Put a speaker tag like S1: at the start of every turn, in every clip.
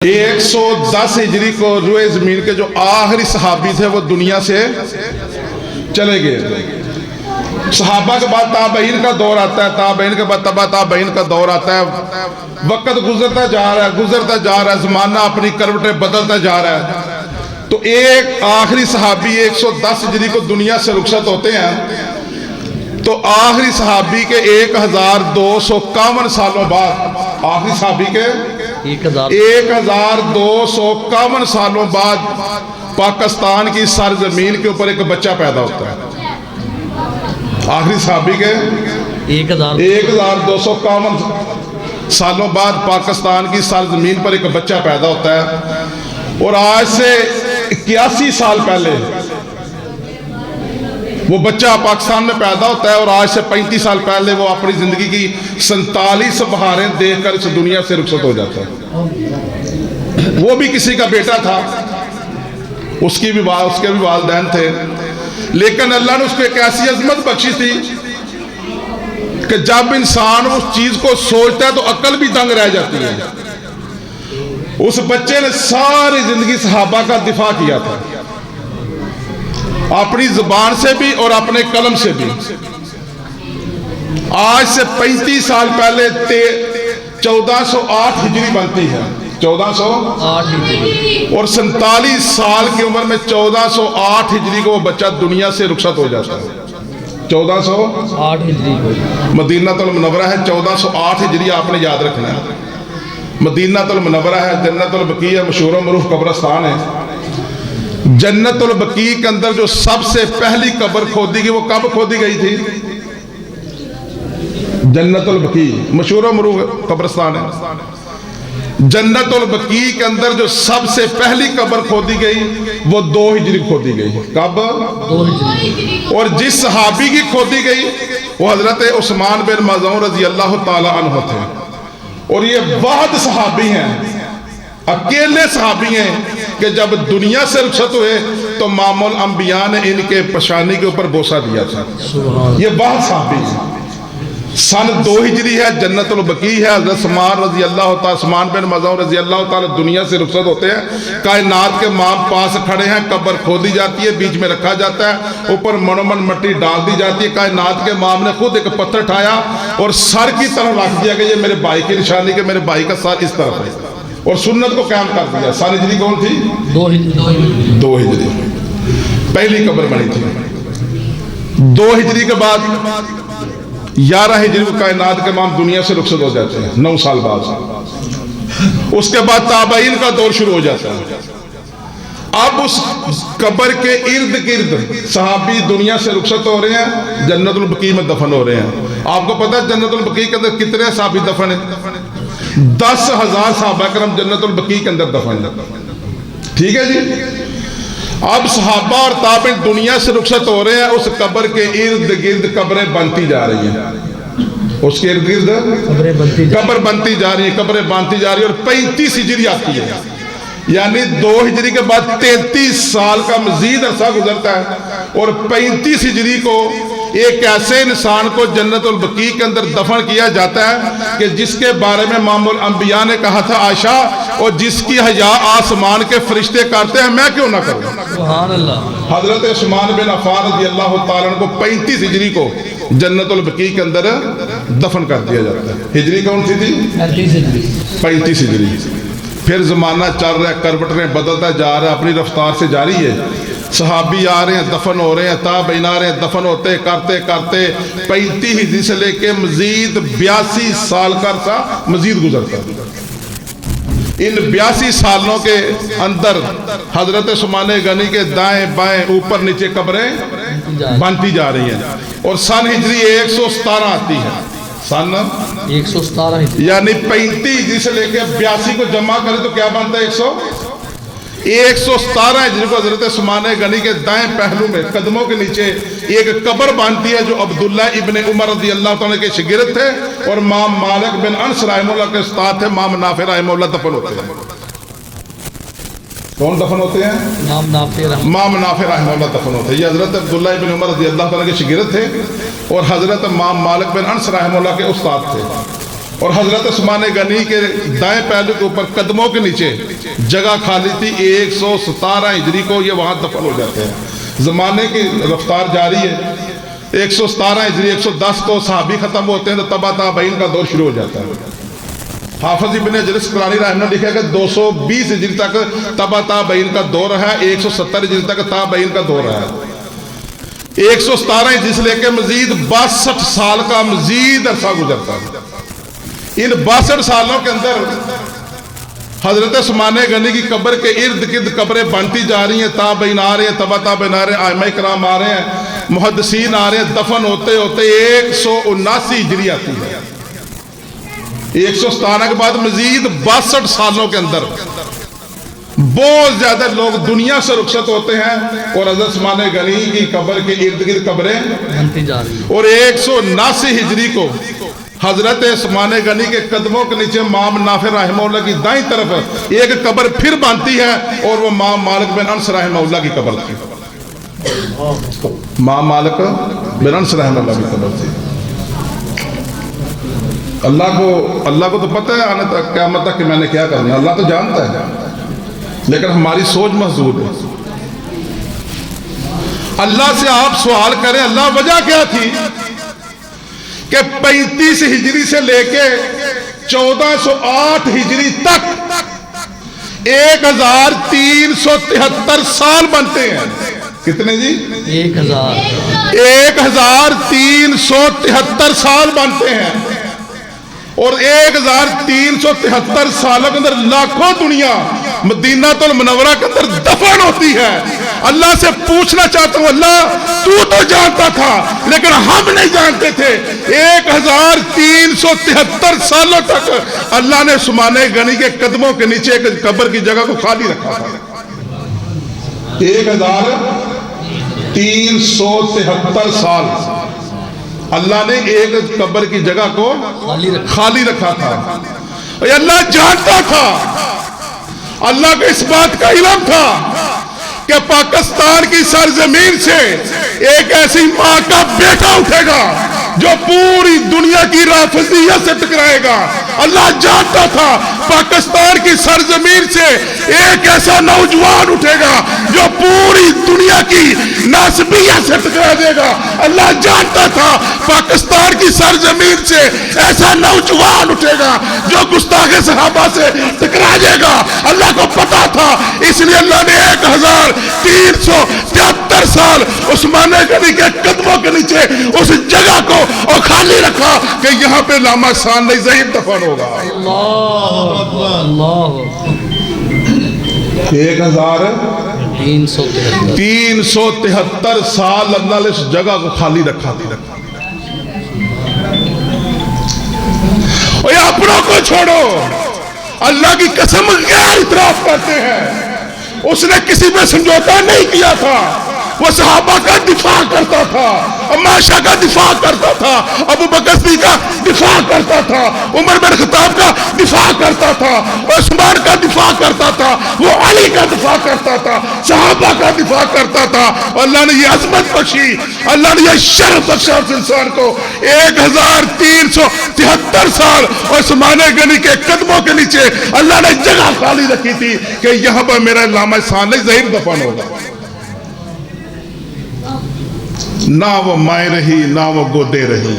S1: 110 ہجری کو روئے زمین کے جو آخری صحابی تھے وہ دنیا سے چلے گئے۔ صحابہ کے بعد تابعین کا دور آتا ہے، تابعین کے بعد تبع تابعین کا دور آتا ہے۔ وقت گزرتا جا رہا ہے، زمانہ اپنی کروٹیں بدلتا جا رہا ہے۔ تو ایک آخری صحابی 110 ہجری کو دنیا سے رخصت ہوتے ہیں، تو آخری صحابی کے 1251 سالوں بعد، آخری صحابی کے 1251 سالوں بعد پاکستان کی سرزمین کے اوپر ایک بچہ پیدا ہوتا ہے۔ آخری صحابی کے 1251 سالوں بعد پاکستان کی سرزمین پر ایک بچہ پیدا ہوتا ہے، اور آج سے 81 سال پہلے وہ بچہ پاکستان میں پیدا ہوتا ہے، اور آج سے 35 سال پہلے وہ اپنی زندگی کی 47 بہاریں دیکھ کر اس دنیا سے رخصت ہو جاتا ہے۔ وہ بھی کسی کا بیٹا تھا، اس کے بھی والدین تھے، لیکن اللہ نے اس کو ایک ایسی عظمت بخشی تھی کہ جب انسان اس چیز کو سوچتا ہے تو عقل بھی دنگ رہ جاتی ہے۔ اس بچے نے ساری زندگی صحابہ کا دفاع کیا تھا، اپنی زبان سے بھی اور اپنے قلم سے بھی۔ آج سے 35 سال پہلے 1408 ہجری بنتی ہے، 1408 ہجری، اور 47 سال کی عمر میں 1408 ہجری کو وہ بچہ دنیا سے رخصت ہو جاتا ہے۔ 1408 ہجری کو مدینہ المنورہ ہے، 1408 ہجری آپ نے یاد رکھنا ہے۔ مدینہ المنورہ ہے، جنت البقیع ہے، مشہور و معروف قبرستان ہے۔ جنت البقیع کے اندر جو سب سے پہلی قبر کھودی گئی، وہ کب کھودی گئی تھی؟ جنت البقیع مشہور و معروف قبرستان ہے۔ جنت البقیع کے اندر جو سب سے پہلی قبر کھودی گئی وہ 2 ہجری کھودی گئی۔ کب؟ 2 ہجری۔ اور جس صحابی کی کھودی گئی وہ حضرت عثمان بن مظعون رضی اللہ تعالی عنہ تھے، اور یہ واحد صحابی ہیں، اکیلے صحابی ہیں کہ جب دنیا سے رخصت ہوئے تو امام الانبیاء نے ان کے پیشانی کے اوپر بوسہ دیا تھا۔ یہ واحد صحابی ہیں۔ سن 2 ہجری ہے، جنت البقیع ہے، حضرت عثمان بن مظعون رضی اللہ تعالی دنیا سے رخصت ہوتے ہیں۔ کائنات کے امام پاس کھڑے ہیں، قبر کھودی جاتی ہے، بیچ میں رکھا جاتا ہے، اوپر منومن مٹی ڈال دی جاتی ہے۔ کائنات کے امام نے خود ایک پتھر اٹھایا اور سر کی طرف رکھ دیا کہ یہ میرے بھائی کی نشانی، کہ میرے بھائی کا سر اس طرف ہے، اور سنت کو قائم کر دیا۔ سن ہجری کون تھی؟ 2 ہجری پہلی قبر بنی تھی۔ 2 ہجری کے بعد 11 ہجری کو کائنات کے امام دنیا سے رخصت ہو جاتے ہیں، 9 سال بعد۔ اس کے بعد تابعین کا دور شروع ہو جاتا ہے۔ اب اس قبر کے ارد گرد صحابی دنیا سے رخصت ہو رہے ہیں، جنت البقیع میں دفن ہو رہے ہیں۔ آپ کو پتہ ہے جنت البقیع کے اندر کتنے صحابی دفن ہیں؟ 10,000 صحابہ کرام جنت البقیع کے اندر دفن ہیں۔ ٹھیک ہے جی۔ اب صحابہ اور تابعین دنیا سے رخصت ہو رہے ہیں، اس قبر کے ارد گرد قبریں بنتی جا رہی ہیں، اس کے ارد گرد قبر بنتی جا رہی ہے، قبریں بنتی جا رہی ہے، اور 35 ہجری آتی ہے، یعنی 2 ہجری کے بعد 33 سال کا مزید عرصہ گزرتا ہے، اور 35 ہجری کو ایک ایسے انسان کو جنت البقیع کے اندر دفن کیا جاتا ہے کہ جس کے بارے میں امام الانبیاء نے کہا تھا عائشہ، اور جس کی حیا آسمان کے فرشتے کرتے ہیں میں کیوں نہ کروں۔ سبحان اللہ۔ حضرت عثمان بن عفان رضی اللہ تعالیٰ عنہ کو 35 ہجری کو جنت البقیع کے اندر دفن کر دیا جاتا ہے۔ ہجری کون سی تھی؟ 35 ہجری۔ پھر زمانہ چل رہا ہے، کروٹیں بدلتا جا رہا ہے، اپنی رفتار سے جاری ہے۔ صحابی آ رہے ہیں، دفن ہو رہے ہیں، تابعین آ رہے ہیں، دفن ہوتے کرتے 35 ہجری سے لے کے مزید 82 سال کا عرصہ مزید گزرتا ہے۔ ان 82 سالوں کے اندر حضرت عثمان غنی کے دائیں بائیں اوپر نیچے قبریں بنتی جا رہی ہیں، اور سن ہجری 117 آتی ہے۔ سن 117 یعنی 35 ہجری سے لے کے 82 کو جمع کریں تو کیا بنتا ہے؟ 117 ہجری کو حضرت عثمان غنی کے دائیں پہلو میں قدموں کے نیچے ایک قبر بنتی ہے، جو عبداللہ ابن عمر رضی اللہ تعالیٰ کے شاگرد تھے، اور امام مالک بن انس رحمہ اللہ کے استاد تھے، امام نافع رحمہ اللہ دفن ہوتے ہیں۔ کون دفن ہوتے ہیں؟ امام نافع رحمہ اللہ دفن ہوتے ہیں۔ یہ حضرت عبداللہ ابن عمر رضی اللہ تعالیٰ کے شاگرد تھے، اور حضرت امام مالک بن انس رحمہ اللہ کے استاد تھے۔ اور حضرت عثمان غنی کے دائیں پہلو کے اوپر قدموں کے نیچے جگہ خالی تھی. 117 ہجری کو یہ وہاں دفن ہو جاتے ہیں. زمانے کی رفتار جاری ہے. 117 ہجری 110 کو صحابی ختم ہوتے ہیں تو تبع تابعین کا دور شروع ہو جاتا ہے. حافظ ابن حجر اسقلانی رحمہ اللہ لکھا کہ 220 ہجری تک تبع تابعین کا دور ہے. 170 ہجری تک تابعین کا دور ہے. 117 ہجری سے لے کے مزید 62 سال کا مزید عرصہ گزرتا ہے. ان 62 سالوں کے اندر حضرت عثمان غنی کی قبر کے ارد گرد قبریں بنتی جا رہی ہیں. تابعین آ رہے ہیں, تبع تابعین آ رہے ہیں, ائمہ کرام آ رہے ہیں, محدثین آ رہے ہیں. دفن ہوتے ہوتے 179 ہجری آتی ہے. 117 کے بعد مزید 62 سالوں کے اندر بہت زیادہ لوگ دنیا سے رخصت ہوتے ہیں اور حضرت عثمان غنی کی قبر کے ارد گرد قبریں بنتی جا رہی ہیں. اور 179 ہجری کو حضرت عثمان غنی کے قدموں کے نیچے امام نافع رحمہ اللہ کی دائیں طرف ایک قبر پھر بنتی ہے اور وہ امام مالک بن انس رحمہ اللہ کی قبر تھی. امام مالک بن انس رحمہ اللہ کی قبر تھی. اللہ کو تو پتہ ہے آنے تک قیامت تک کہ میں نے کیا کرنا ہے. اللہ تو جانتا ہے, لیکن ہماری سوچ محدود ہے. اللہ سے آپ سوال کریں اللہ وجہ کیا تھی کہ 35 ہجری سے لے کے 1408 ہجری تک 1373 سال بنتے ہیں. کتنے جی؟ 1373 سال بنتے ہیں. اور 1373 سالوں کے اندر لاکھوں دنیا مدینہ المنورہ کے اندر دفن ہوتی ہے. اللہ سے پوچھنا چاہتا ہوں اللہ تو جانتا تھا لیکن ہم نہیں جانتے تھے. 1373 سالوں تک اللہ نے عثمان غنی کے قدموں کے نیچے ایک قبر کی جگہ کو خالی رکھا تھا. 1373 سال اللہ نے ایک قبر کی جگہ کو خالی رکھا تھا. اللہ جانتا تھا, اللہ کو اس بات کا علم تھا کہ پاکستان کی سرزمین سے ایک ایسی ماں کا بیٹا اٹھے گا جو پوری دنیا کی رافضیت سے ٹکرائے گا. اللہ جانتا تھا پاکستان کی سرزمین سے ایک ایسا نوجوان اٹھے گا جو پوری دنیا کی ناسبیت سے ٹکرا دے گا. اللہ جانتا تھا پاکستان کی سرزمین سے ایسا نوجوان اٹھے گا جو گستاخ صحابہ سے ٹکرا دے گا. اللہ کو پتا تھا, اس لیے اللہ نے 1373 سال عثمان غنی کے قدموں کے نیچے اس جگہ کو اور خالی رکھا کہ یہاں پہ علامہ احسان علی ظہیر دفن ہوگا. 1373 سال اللہ نے اس جگہ کو خالی رکھا. اور یہ اپنوں کو چھوڑو, اللہ کی قسم غیر اعتراف کرتے ہیں. اس نے کسی میں سمجھوتا نہیں کیا تھا. وہ صحابہ کا دفاع کرتا تھا, عائشہ کا دفاع کرتا تھا, ابو بکر صدیق کا دفاع کرتا تھا, عمر بن خطاب کا دفاع کرتا تھا, عثمان کا دفاع کرتا تھا, وہ علی کا دفاع کرتا تھا, صحابہ کا دفاع کرتا تھا. اللہ نے یہ عظمت بخشی, اللہ نے یہ شرف بخشا اس انسان کو. 1373 سال عثمان غنی کے قدموں کے نیچے اللہ نے جگہ خالی رکھی تھی کہ یہاں پر میرا علامہ احسان علی ظہیر دفن ہوگا. نہ وہ مائیں رہی نہ وہ گودے رہی.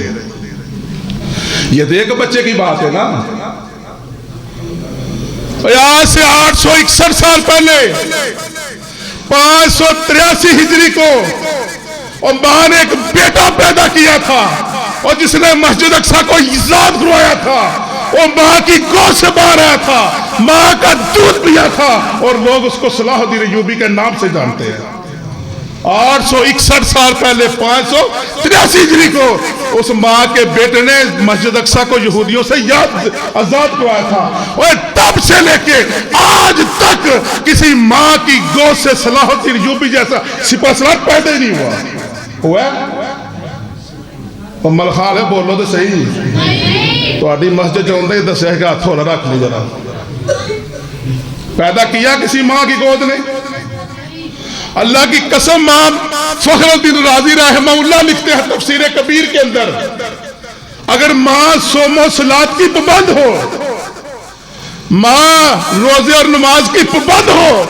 S1: یہ تو ایک بچے کی بات ہے نا. آج سے 861 سال پہلے 583 ہجری کو اور ماں نے ایک بیٹا پیدا کیا تھا اور جس نے مسجد اقصی کو آزاد کروایا تھا. وہ ماں کی گود سے باہر آیا تھا, ماں کا دودھ پیا تھا اور لوگ اس کو صلاح الدین ایوبی کے نام سے جانتے ہیں. 861 سال پہلے 583 ہجری کو اس ماں کے بیٹے نے مسجد اقصی کو یہودیوں سے آزاد کروایا تھا. اور تب سے لے کے آج تک کسی ماں کی گود سے صلاح الدین ایوبی جیسا سپہ سالار پیدا ہی نہیں ہوا. امل خان ہے, بولو تو صحیح. تو آدھی مسجد چاہتے ہی دسیا کہ ہاتھ ہونا رکھ لی ذرا. پیدا کیا کسی ماں کی گود نے. اللہ کی قسم امام فخر الدین رازی رحمہ اللہ لکھتے ہیں تفسیر کبیر کے اندر, اگر ماں سوم و صلات کی پابند ہو، ماں روزے اور نماز کی پابند ہو،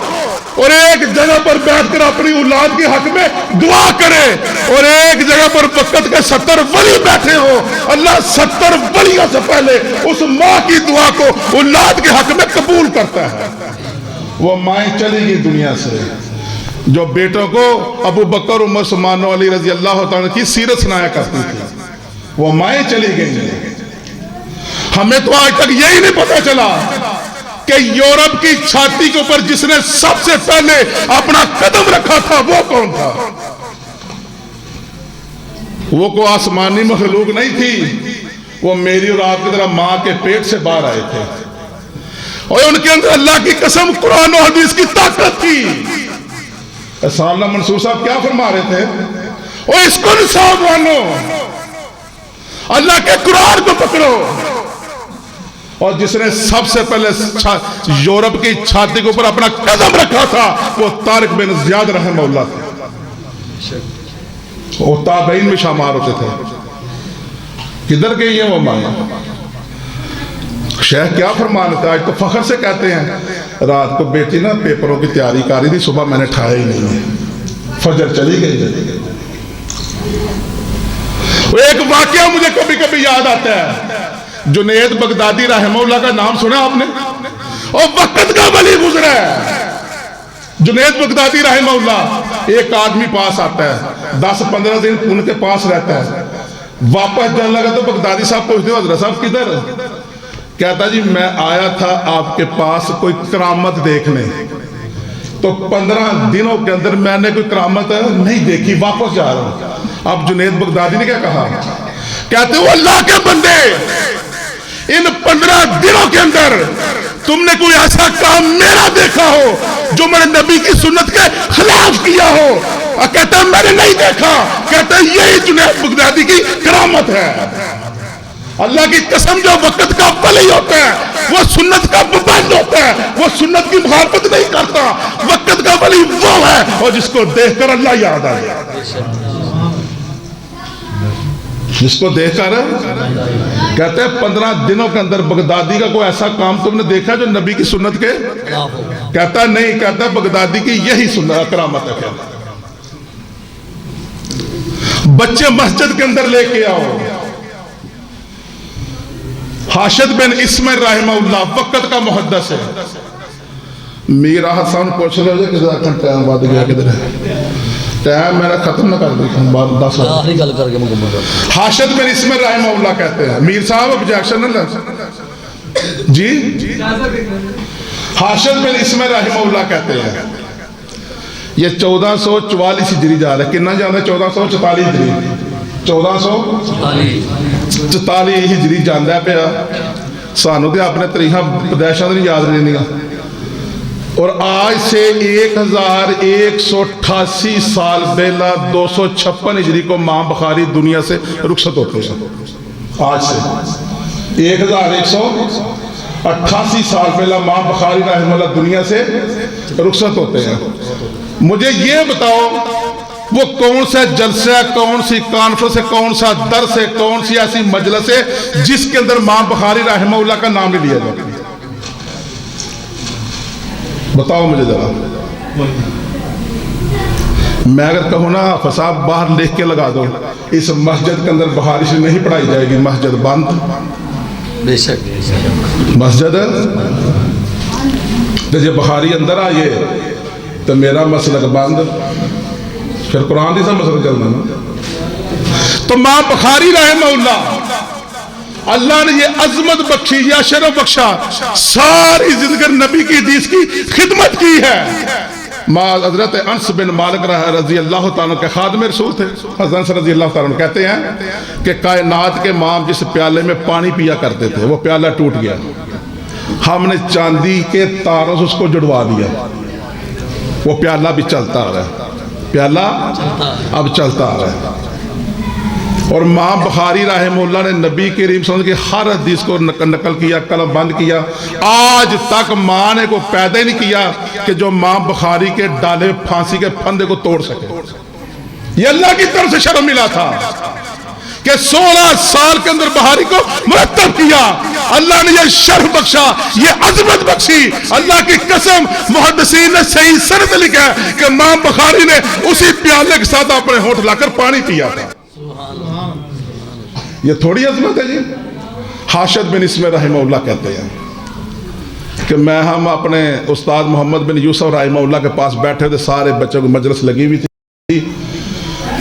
S1: اور ایک جگہ پر بیٹھ کر اپنی اولاد کے حق میں دعا کرے، اور ایک جگہ پر وقت کے 70 ولی بیٹھے ہو، اللہ 70 ولیوں سے پہلے اس ماں کی دعا کو اولاد کے حق میں قبول کرتا ہے۔ وہ مائیں چلی گئی دنیا سے جو بیٹوں کو ابو بکر عمر عثمان علی رضی اللہ تعالیٰ کی سیرت سنایا کرتی تھی، وہ مائیں چلی گئی۔ ہمیں تو آج تک یہی نہیں پتا چلا کہ یورپ کی چھاتی کے اوپر جس نے سب سے پہلے اپنا قدم رکھا تھا وہ کون تھا؟ وہ کوئی آسمانی مخلوق نہیں تھی، وہ میری اور آپ کی طرح ماں کے پیٹ سے باہر آئے تھے، اور ان کے اندر اللہ کی قسم قرآن و حدیث کی طاقت تھی۔ سالہ منصور صاحب کیا فرما رہے تھے؟ اور اس کو نصاب مانو، اللہ کے قرآن کو پکڑو۔ اور جس نے سب سے پہلے یورپ کی چھاتی کے اوپر اپنا قدم رکھا تھا وہ طارق بن زیاد رحمہ اللہ تھے، وہ تابعین میں شمار ہوتے تھے۔ کدھر گئی ہیں وہ ماں؟ شیخ کیا فرمانا تھا؟ آج تو فخر سے کہتے ہیں رات کو بیٹی نا پیپروں کی تیاری کر رہی تھی، صبح میں نے ٹھایا ہی نہیں ہے، فجر چلی گئی۔ ایک واقعہ مجھے کبھی کبھی یاد آتا ہے، جنید بغدادی رحمہ اللہ کا نام سنا آپ نے؟ اور وقت کا ولی گزرا ہے جنید بغدادی رحمہ اللہ۔ ایک آدمی پاس آتا ہے، 10-15 دن ان کے پاس رہتا ہے، واپس جانے لگا تو بغدادی صاحب پوچھتے ہیں حضرت صاحب کدھر؟ کہتا جی میں آیا تھا آپ کے پاس کوئی کرامت دیکھنے، تو 15 دنوں کے اندر میں نے کوئی کرامت نہیں دیکھی، واپس جا رہا ہوں۔ اب جنید بغدادی نے کیا کہا؟ کہتے ہیں اللہ کے بندے، ان 15 دنوں کے اندر تم نے کوئی ایسا کام میرا دیکھا ہو جو میں نے نبی کی سنت کے خلاف کیا ہو؟ کہتا ہے میں نے نہیں دیکھا۔ کہتا ہے یہی جنید بغدادی کی کرامت ہے۔ اللہ کی قسم جو وقت کا ولی ہوتا ہے وہ سنت کا پابند ہوتا ہے، وہ سنت کی مخالفت نہیں کرتا۔ وقت کا ولی وہ ہے اور جس کو دیکھ کر اللہ یاد آ جائے، جس کو دیکھ کر کہتے ہیں 15 دنوں کے اندر بغدادی کا کوئی ایسا کام تم نے دیکھا جو نبی کی سنت کے؟ کہتا نہیں، کہتا بغدادی کی یہی سنت کرامت ہے۔ بچے مسجد کے اندر لے کے آؤ، حاشد بن اسماعیل رحمہ اللہ وقت کا محدث ہے۔ میرا حسن پوچھ رہے ہیں کہ ٹائم بعد گیا کدھر ہے؟ ٹائم میرا ختم نہ کر دیکھا 10 آخری گل کر کے مکمل کر۔ حاشد بن اسماعیل رحمہ اللہ کہتے ہیں، میر صاحب objection نہ جی، حاشد بن اسماعیل رحمہ اللہ کہتے ہیں یہ 1444 ہجری جا رہا ہے، کتنا جانا ہے؟ 1444 ہجری، 1444 ہجری جانا ہے پیا۔ سانو تے اپنے تاریخاں پیدائشاں نہیں یاد رہندیاں، اور آج سے 1188 سال پہلا 256 ہجری کو ماں بخاری دنیا سے رخصت ہوتے ہیں۔ آج سے 1188 سال پہلا ماں بخاری رحمہ اللہ دنیا سے رخصت ہوتے ہیں۔ مجھے یہ بتاؤ وہ کون سا جلسہ ہے، کون سی کانفرنس ہے، کون سا درس ہے، کون سی ایسی مجلس ہے جس کے اندر ماں بخاری رحمہ اللہ کا نام نہیں لیا جاتا؟ بتاؤ مجھے ذرا۔ میں اگر کہوں نا صاحب باہر لکھ کے لگا دو اس مسجد کے اندر بخاری سے نہیں پڑھائی جائے گی، مسجد بند،
S2: بے شک
S1: مسجد جب بخاری اندر آئیے تو میرا مسلک بند، پھر قرآن دیسا مسلک چلنا نا۔ تو ماں بخاری رحمہ اللہ نے یہ عظمت بخشی، یہ شرف بخشا، ساری زندگی نبی کی حدیث کی خدمت کی ہے۔ ماں حضرت انس بن مالک رضی اللہ تعالیٰ کے خادم رسول تھے، حضرت انس رضی اللہ تعالیٰ کہتے ہیں کہ کائنات کے امام جس پیالے میں پانی پیا کرتے تھے وہ پیالہ ٹوٹ گیا، ہم نے چاندی کے تاروں سے اس کو جڑوا دیا، وہ پیالہ بھی چلتا آ رہا ہے، پیالہ اب چلتا آ رہا ہے۔ اور ماں بخاری رحمہ اللہ نے نبی کریم صلی اللہ علیہ وسلم کی ہر حدیث کو نقل کیا، قلم بند کیا۔ آج تک ماں نے کو پیدا ہی نہیں کیا کہ جو ماں بخاری کے ڈالے پھانسی کے پھندے کو توڑ سکے۔ یہ اللہ کی طرف سے شرم ملا تھا، کہ 16 سال کے اندر بہاری کو مرتب کیا. اللہ نے یہ شرف بخشا, یہ عظمت بخشی. اللہ کی قسم محدثین نے صحیح سند لکھا ہے کہ امام بخاری نے اسی پیالے کے ساتھ اپنے ہونٹ لا کر پانی پیا تھا. یہ تھوڑی عظمت ہے جی. حاشد بن اسم رحمہ اللہ کہتے ہیں کہ ہم اپنے استاد محمد بن یوسف رحمہ اللہ کے پاس بیٹھے تھے, سارے بچوں کو مجلس لگی ہوئی تھی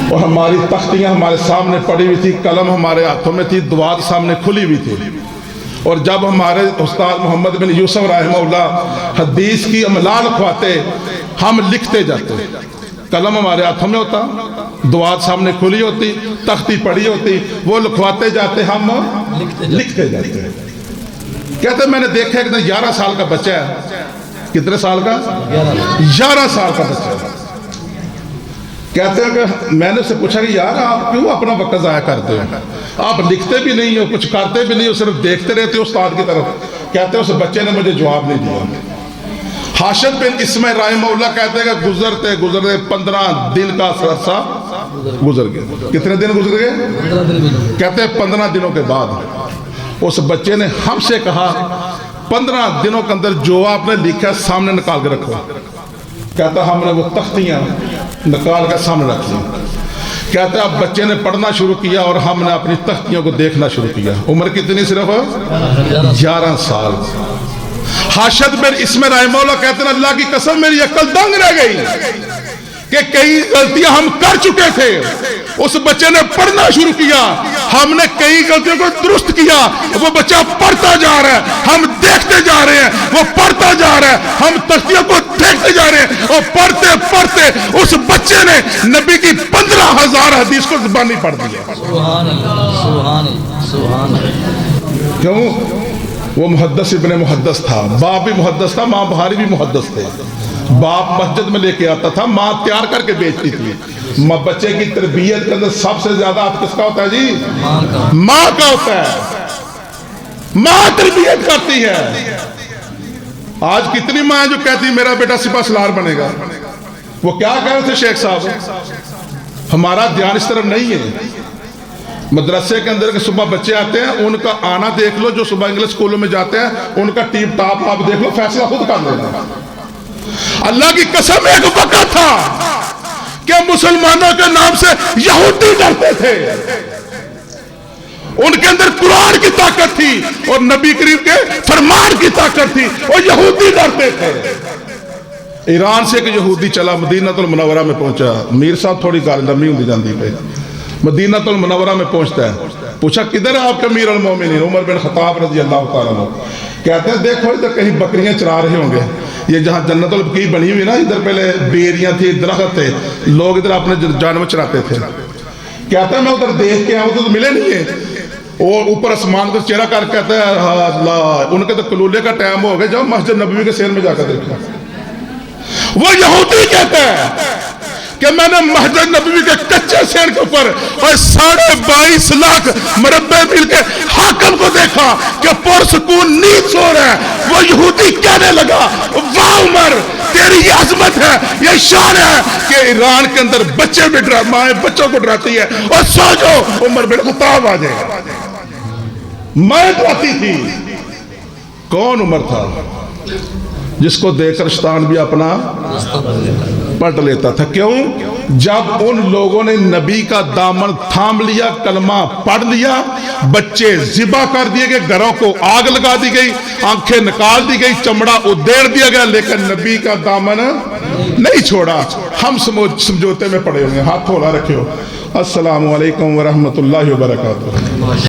S1: اور ہماری تختیاں ہمارے سامنے پڑی ہوئی تھی, قلم ہمارے ہاتھوں میں تھی, دوات سامنے کھلی ہوئی تھی. اور جب ہمارے استاد محمد بن یوسف رحمہ اللہ حدیث کی املا لکھواتے, ہم لکھتے جاتے. قلم ہمارے ہاتھوں میں ہوتا, دوات سامنے کھلی ہوتی, تختی پڑی ہوتی, وہ لکھواتے جاتے, ہم لکھتے جاتے. کہتے میں نے دیکھا کہ 11 سال کا بچہ ہے. کتنے سال کا؟ 11 سال کا بچہ ہے. کہتے ہیں کہ میں نے اسے پوچھا کہ یار آپ کیوں اپنا وقت ضائع کرتے ہو, آپ لکھتے بھی نہیں ہو, کچھ کرتے بھی نہیں ہو, صرف دیکھتے رہتے ہو استاد کی طرف. کہتے ہیں اس بچے نے مجھے جواب نہیں دیا. حاشد بن اسم رحمہ اللہ کہتے ہیں کہ گزرتے 15 دن کا عرصہ گزر گیا. کتنے دن گزر گئے؟ کہتے ہیں 15 دنوں کے بعد اس بچے نے ہم سے کہا 15 دنوں کے اندر جو آپ نے لکھا سامنے نکال کے رکھو. کہتا ہم نے وہ تختیاں نکال کر سامنے رکھ لی. کہتا ہے اب بچے نے پڑھنا شروع کیا اور ہم نے اپنی تختیوں کو دیکھنا شروع کیا. عمر کتنی؟ صرف 11 سال. حاشد بن اسم رحمہ اللہ کہتے ہیں اللہ کی قسم میری عقل دنگ رہ گئی کہ کئی غلطیاں ہم کر چکے تھے. اس بچے نے پڑھنا شروع کیا, ہم نے کئی غلطیوں کو درست کیا. وہ بچہ پڑھتا جا رہا ہے, ہم دیکھتے جا رہے ہیں, وہ پڑھتا جا رہا ہے, ہم تختیوں کو دیکھتے جا رہے ہیں. اور پڑھتے پڑھتے اس بچے نے نبی کی 15,000 حدیث کو زبانی پڑھ دیا.
S2: سبحان اللہ, سبحان اللہ, سبحان اللہ.
S1: کیوں؟ وہ محدث ابن محدث تھا, باپ بھی محدث تھا, ماں بخاری بھی محدث تھے. باپ مسجد میں لے کے آتا تھا, ماں تیار کر کے بیچتی تھی. بچے کی تربیت کے اندر سب سے زیادہ آپ کس کا ہوتا ہے جی؟ ماں کا ہوتا ہے. ماں تربیت کرتی ہے. آج کتنی ماں جو کہتی میرا بیٹا سپاہ سالار بنے گا. وہ کیا کہہ رہے تھے شیخ صاحب؟ ہمارا دھیان اس طرف نہیں ہے. مدرسے کے اندر کے صبح بچے آتے ہیں, ان کا آنا دیکھ لو. جو صبح انگلش اسکولوں میں جاتے ہیں ان کا ٹیپ ٹاپ آپ دیکھ لو, فیصلہ خود کر لینا. اللہ کی قسم ایک وقت تھا کہ مسلمانوں کے نام سے یہودی ڈرتے تھے. ان کے اندر قرآن کی طاقت تھی اور نبی کریم کے فرمان کی طاقت تھی, اور یہودی ڈرتے تھے. ایران سے ایک یہودی چلا, مدینہ المنورہ میں پہنچا. میر صاحب تھوڑی گال لمبی ہوتی جاندی پہ. مدینہ المنورہ میں پہنچتا ہے, پوچھا کدھر ہے آپ کے امیر المومنین عمر بن خطاب رضی اللہ تعالیٰ عنہ. کہتے ہیں دیکھو ادھر کہیں بکریاں چرا رہے ہوں گے. یہ جہاں جنت البقیع بنی ہوئی نا, ادھر پہلے بیریاں تھی, درخت تھے, لوگ ادھر اپنے جانور چراتے تھے. کہتا ہے میں ادھر دیکھ کے آؤں تو ملے نہیں ہے. اور اوپر آسمان کو چہرہ کر کہتا ہے اللہ, ان کے تو کلولے کا ٹائم ہو گیا, جب مسجد نبوی کے سیر میں جا کر دیکھا. وہ یہودی کہتا ہے کہ میں نے مسجد نبوی کے کچے سین کے اوپر اور 22.5 لاکھ مربع میل کے حاکم کو دیکھا کہ پرسکون نیند سو رہا ہے. وہ یہودی کہنے لگا واہ عمر, تیری یہ عظمت ہے, یہ شان ہے کہ ایران کے اندر بچے بھی مائیں بچوں کو ڈراتی ہے, اور سو جاؤ عمر بن خطاب آ جائے گا. میں ڈراتی تھی. کون عمر تھا جس کو دیکھ کر شیطان بھی اپنا پلٹ لیتا تھا. کیوں؟ جب ان لوگوں نے نبی کا دامن تھام لیا, کلمہ پڑھ لیا, بچے ذبح کر دیے گئے, گھروں کو آگ لگا دی گئی, آنکھیں نکال دی گئی, چمڑا ادھیڑ دیا گیا, لیکن نبی کا دامن نہیں چھوڑا. ہم سمجھوتے میں پڑے ہوئے. ہاتھ تھوڑا رکھو. السلام علیکم ورحمۃ اللہ وبرکاتہ.